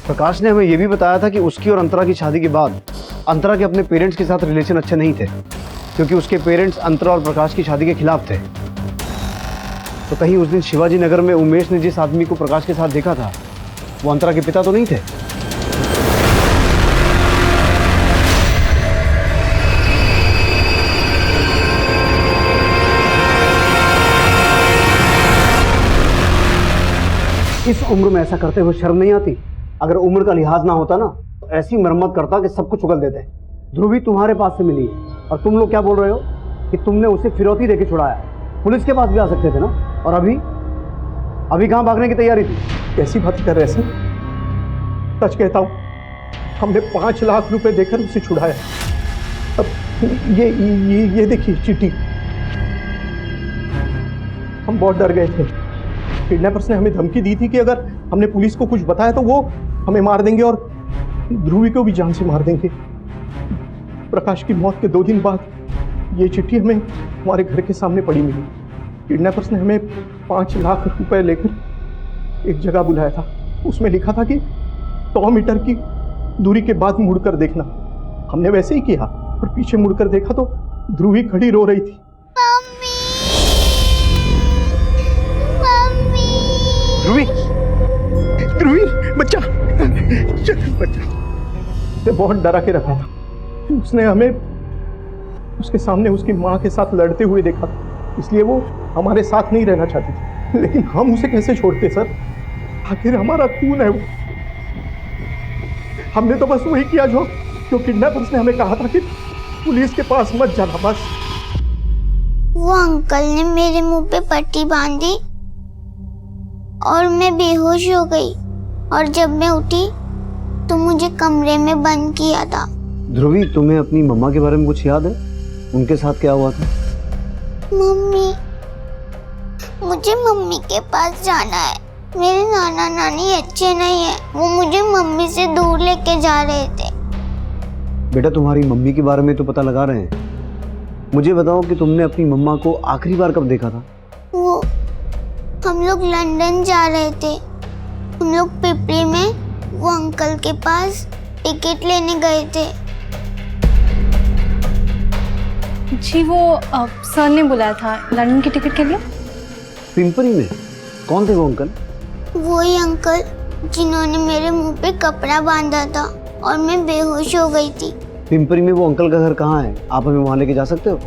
प्रकाश ने हमें यह भी बताया था कि उसकी और अंतरा की शादी के बाद अंतरा के अपने पेरेंट्स के साथ रिलेशन अच्छे नहीं थे, क्योंकि उसके पेरेंट्स अंतरा और प्रकाश की शादी के खिलाफ थे। तो कहीं उस दिन शिवाजी नगर में उमेश ने जिस आदमी को प्रकाश के साथ देखा था वो अंतरा के पिता तो नहीं थे? इस उम्र में ऐसा करते हुए शर्म नहीं आती? अगर उम्र का लिहाज ना होता ना तो ऐसी मरम्मत करता कि सब कुछ उगल देते। ध्रुवी तुम्हारे पास से मिली है और तुम लोग क्या बोल रहे हो कि तुमने उसे फिरौती देके छुड़ाया। पुलिस के पास भी आ सकते थे ना। और अभी कहाँ भागने की तैयारी थी? कैसी बात कर रहे सर? सच कहता हूँ, हमने 5 लाख रुपए देकर उसे छुड़ाया। अब ये देखिए चिट्ठी। हम बहुत डर गए थे। किडनैपर्स ने हमें धमकी दी थी कि अगर हमने पुलिस को कुछ बताया तो वो हमें मार देंगे और ध्रुवी को भी जान से मार देंगे। प्रकाश की मौत के 2 दिन बाद ये चिट्ठी हमें हमारे घर के सामने पड़ी मिली। किडनैपर्स ने हमें 5 लाख रुपए लेकर एक जगह बुलाया था। उसमें लिखा था कि 100 मीटर की दूरी के बाद मुड़कर देखना। हमने वैसे ही किया और पीछे मुड़कर देखा तो ध्रुवी खड़ी रो रही थी। ध्रुवी, ध्रुवी बच्चा, बच्चा उसे बहुत डरा के रखा था। उसने हमें उसके सामने उसकी माँ के साथ लड़ते हुए देखा, इसलिए वो हमारे साथ नहीं रहना चाहती थी। लेकिन हम उसे कैसे छोड़ते सर, आखिर हमारा खून है वो। हमने तो बस वही किया जो किडनैपर्स ने हमें कहा था कि पुलिस के पास मत जाना। बस वो अंकल ने मेरे मुंह पे पट्टी बांधी और मैं बेहोश हो गई, और जब मैं उठी तो मुझे कमरे में बंद किया था। ध्रुवी, तुम्हें अपनी मम्मा के बारे में कुछ याद है? उनके साथ क्या हुआ था? मम्मी, मुझे मम्मी के पास जाना है। मेरे नाना नानी अच्छे नहीं है, वो मुझे मम्मी से दूर लेके जा रहे थे। बेटा, तुम्हारी मम्मी के बारे में तो पता लगा रहे हैं, मुझे बताओ कि तुमने अपनी मम्मा को आखिरी बार कब देखा था? वो हम लोग लंदन जा रहे थे। हम लोग पिपरी में वो अंकल के पास टिकट लेने गए थे। जी वो सर ने बुलाया था लंदन की टिकट के लिए। पिंपरी में? कौन थे वो अंकल? वही अंकल जिन्होंने मेरे मुंह पे कपड़ा बांधा था और मैं बेहोश हो गई थी। पिंपरी में वो अंकल का घर कहाँ है? आप हमें वहाँ लेके जा सकते हो?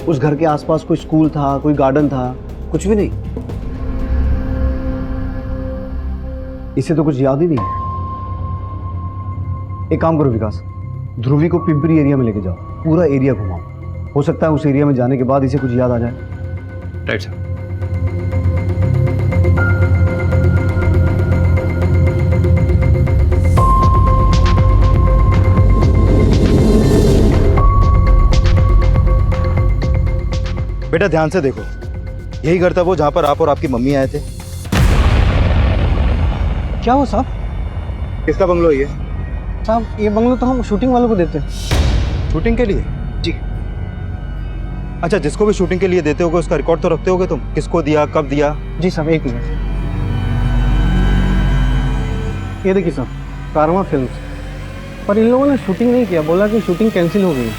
उस घर के आसपास कोई स्कूल था, कोई गार्डन था? कुछ भी नहीं? इसे तो कुछ याद ही नहीं है। एक काम करो विकास, ध्रुवी को पिंपरी एरिया में लेके जाओ, पूरा एरिया घुमाओ। हो सकता है उस एरिया में जाने के बाद इसे कुछ याद आ जाए। Right sir. बेटा ध्यान से देखो, यही घर था वो जहां पर आप और आपकी मम्मी आए थे। क्या हो साहब? किसका बंगलो ये? साहब ये बंगलो तो हम शूटिंग वालों को देते हैं। शूटिंग के लिए? जी। अच्छा, जिसको भी शूटिंग के लिए देते होगे उसका रिकॉर्ड तो रखते होगे तुम? किसको दिया, कब दिया? जी साहब, एक मिनट। ये देखिए साहब, कारवां फिल्म्स, पर इन लोगों ने शूटिंग नहीं किया, बोला कि शूटिंग कैंसिल हो गई,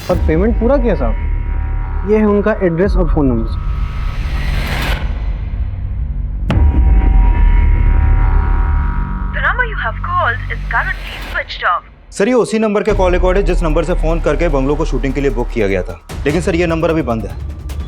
और पेमेंट पूरा किया साहब। ये है उनका एड्रेस और फ़ोन नंबर। सर ये उसी नंबर के कॉल रिकॉर्ड है जिस नंबर से फ़ोन करके बंगलो को शूटिंग के लिए बुक किया गया था। लेकिन सर ये नंबर अभी बंद है।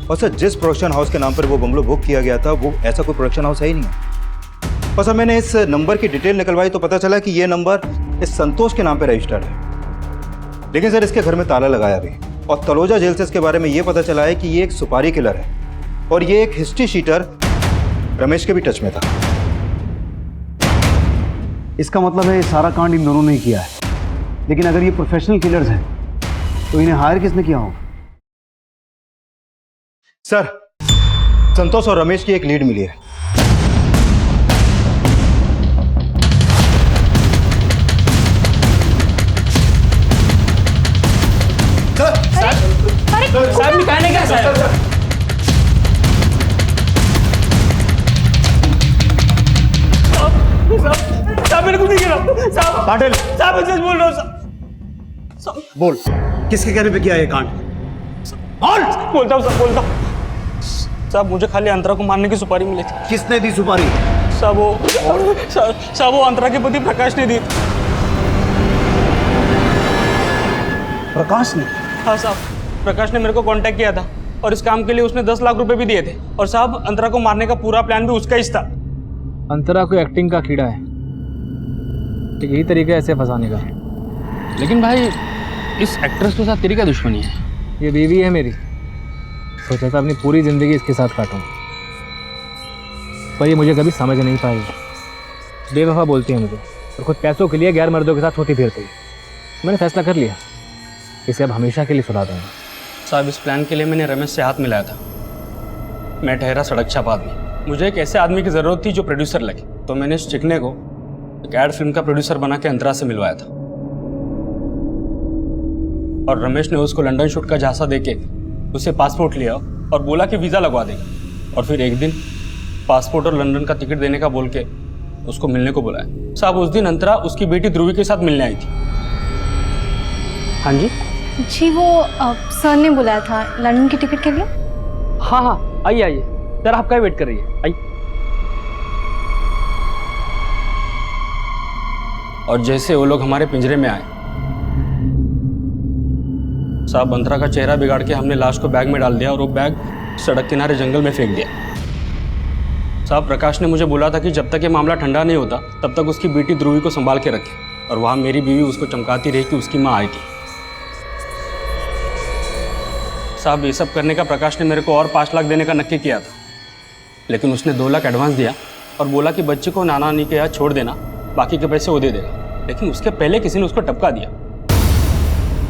और सर जिस प्रोडक्शन हाउस के नाम पर वो बंगलो बुक किया गया था वो ऐसा कोई प्रोडक्शन हाउस है ही नहीं है। और सर मैंने इस नंबर की डिटेल निकलवाई तो पता चला कि ये नंबर इस संतोष के नाम पर रजिस्टर्ड है। लेकिन सर इसके घर में ताला लगाया अभी। और तलोजा जेल से इसके बारे में ये पता चला है कि ये एक सुपारी किलर है और ये एक हिस्ट्री शीटर रमेश के भी टच में था। इसका मतलब है ये सारा कांड इन दोनों ने किया है। लेकिन अगर ये प्रोफेशनल किलर्स हैं तो इन्हें हायर किसने किया होगा? सर संतोष और रमेश की एक लीड मिली है। साहब निकालने का सर। साहब मेरे को नहीं गिरा साहब। पाटिल साहब मैं सच बोल रहा हूँ साहब। बोल, किसके कहने पे किया ये कांड? बोलता हूँ साहब, बोलता हूँ साहब। मुझे खाली अंतरा को मारने की सुपारी मिली थी। किसने दी सुपारी? साहब वो अंतरा के पति प्रकाश ने दी। प्रकाश ने? हाँ साहब, प्रकाश ने मेरे को कांटेक्ट किया था और इस काम के लिए उसने 10 लाख रुपए भी दिए थे। और साहब अंतरा को मारने का पूरा प्लान भी उसका ही था। अंतरा को एक्टिंग का कीड़ा है, यही तरीका है ऐसे फंसाने का। लेकिन भाई इस एक्ट्रेस के साथ तेरी क्या दुश्मनी है? ये बीवी है मेरी, सोचा था अपनी पूरी ज़िंदगी इसके साथ काटूं, पर ये मुझे कभी समझ नहीं पाई। बेवफा बोलती है मुझे और खुद पैसों के लिए गैर मर्दों के साथ होती फिरती है। मैंने फैसला कर लिया, इसे अब हमेशा के लिए सुला दूंगा। साहब इस प्लान के लिए मैंने रमेश से हाथ मिलाया था। मैं ठहरा सड़क छाप आदमी, मुझे एक ऐसे आदमी की ज़रूरत थी जो प्रोड्यूसर लगे। तो मैंने इस चिकने को एक एड फिल्म का प्रोड्यूसर बना के अंतरा से मिलवाया था। और रमेश ने उसको लंदन शूट का झांसा देके उसे पासपोर्ट लिया और बोला कि वीज़ा लगवा देगा। और फिर एक दिन पासपोर्ट और लंदन का टिकट देने का बोल के उसको मिलने को बुलाया। साहब उस दिन अंतरा उसकी बेटी ध्रुवी के साथ मिलने आई थी। हाँ जी जी, वो सर ने बुलाया था लंदन की टिकट के लिए। हाँ हाँ, आइए आइए, सर आपका ही वेट कर रही है, आइए। और जैसे वो लोग हमारे पिंजरे में आए, साहब अंतरा का चेहरा बिगाड़ के हमने लाश को बैग में डाल दिया और वो बैग सड़क किनारे जंगल में फेंक दिया। साहब प्रकाश ने मुझे बोला था कि जब तक ये मामला ठंडा नहीं होता तब तक उसकी बेटी ध्रुवी को संभाल के रखे, और वहाँ मेरी बीवी उसको चमकाती रही कि उसकी माँ आएगी। साहब ये सब करने का प्रकाश ने मेरे को और 5 लाख देने का नक्की किया था, लेकिन उसने 2 लाख एडवांस दिया और बोला कि बच्चे को नाना नानी के यहाँ छोड़ देना, बाकी के पैसे वो दे देगा। लेकिन उसके पहले किसी ने उसको टपका दिया।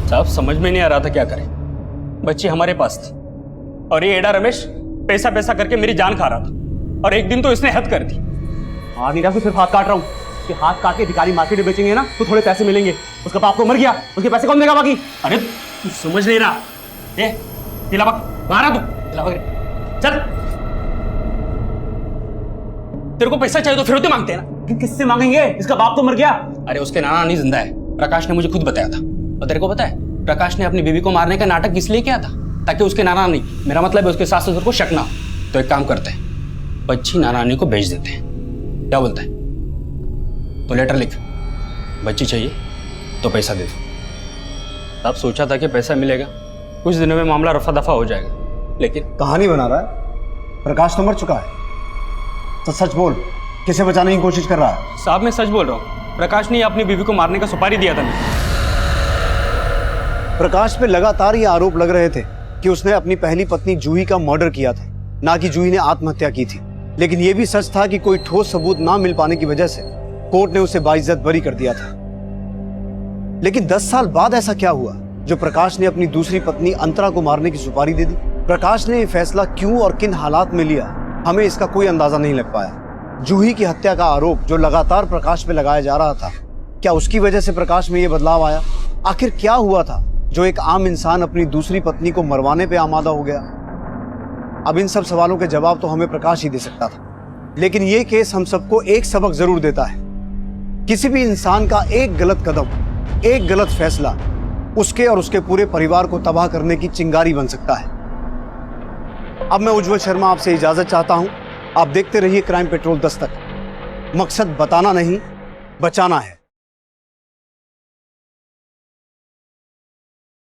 साहब समझ में नहीं आ रहा था क्या करें। बच्ची हमारे पास थी और ये एडा रमेश पैसा पैसा करके मेरी जान खा रहा था, और एक दिन तो इसने हद कर दी। हाँ नहीं तो सिर्फ हाथ काट रहा हूँ कि हाथ काट के भिखारी मार्केट में बेचेंगे ना तो थोड़े पैसे मिलेंगे। उसका बाप तो मर गया, उसके पैसे कौन देगा बाकी? अरे तू समझ नहीं रहा। बाहर तू चल, तेरे को पैसा चाहिए तो फिर मांगते हैं ना। किससे मांगेंगे? इसका बाप तो मर गया। अरे उसके नाना नानी जिंदा है, प्रकाश ने मुझे खुद बताया था। और तेरे को पता है प्रकाश ने अपनी बीवी को मारने का नाटक इसलिए किया था ताकि उसके नाना नानी, मेरा मतलब है उसके सास ससुर को शक ना हो। तो एक काम करते हैं, बच्ची नाना नानी को भेज देते हैं। क्या बोलता है? तो लेटर लिख, बच्ची चाहिए तो पैसा दे दो। अब सोचा था कि पैसा मिलेगा, कुछ दिनों में मामला रफा दफा हो जाएगा, लेकिन कहानी बना रहा है। प्रकाश तो मर चुका है, तो सच बोल, किसे बचाने की कोशिश कर रहा है? साहब मैं सच बोल रहा हूँ, प्रकाश ने अपनी बीवी को मारने का सुपारी दिया था मुझे। प्रकाश पे लगातार ये आरोप लग रहे थे कि उसने अपनी पहली पत्नी जूही का मर्डर किया था, ना कि जूही ने आत्महत्या की थी। लेकिन यह भी सच था कि कोई ठोस सबूत ना मिल पाने की वजह से कोर्ट ने उसे बाइज्जत बरी कर दिया था। लेकिन 10 साल बाद ऐसा क्या हुआ जो प्रकाश ने अपनी दूसरी पत्नी अंतरा को मारने की सुपारी दे दी? प्रकाश ने यह फैसला क्यों और किन हालात में लिया, हमें इसका कोई अंदाजा नहीं लग पाया। जूही की हत्या का आरोप जो लगातार प्रकाश पे लगाया जा रहा था, क्या उसकी वजह से प्रकाश में यह बदलाव आया? आखिर क्या हुआ था जो एक आम इंसान अपनी दूसरी पत्नी को मरवाने पे आमादा हो गया? अब इन सब सवालों के जवाब तो हमें प्रकाश ही दे सकता था, लेकिन यह केस हम सबको एक सबक जरूर देता है। किसी भी इंसान का एक गलत कदम, एक गलत फैसला उसके और उसके पूरे परिवार को तबाह करने की चिंगारी बन सकता है। अब मैं उज्जवल शर्मा आपसे इजाजत चाहता हूं। आप देखते रहिए क्राइम पेट्रोल 10 तक। मकसद बताना नहीं, बचाना है।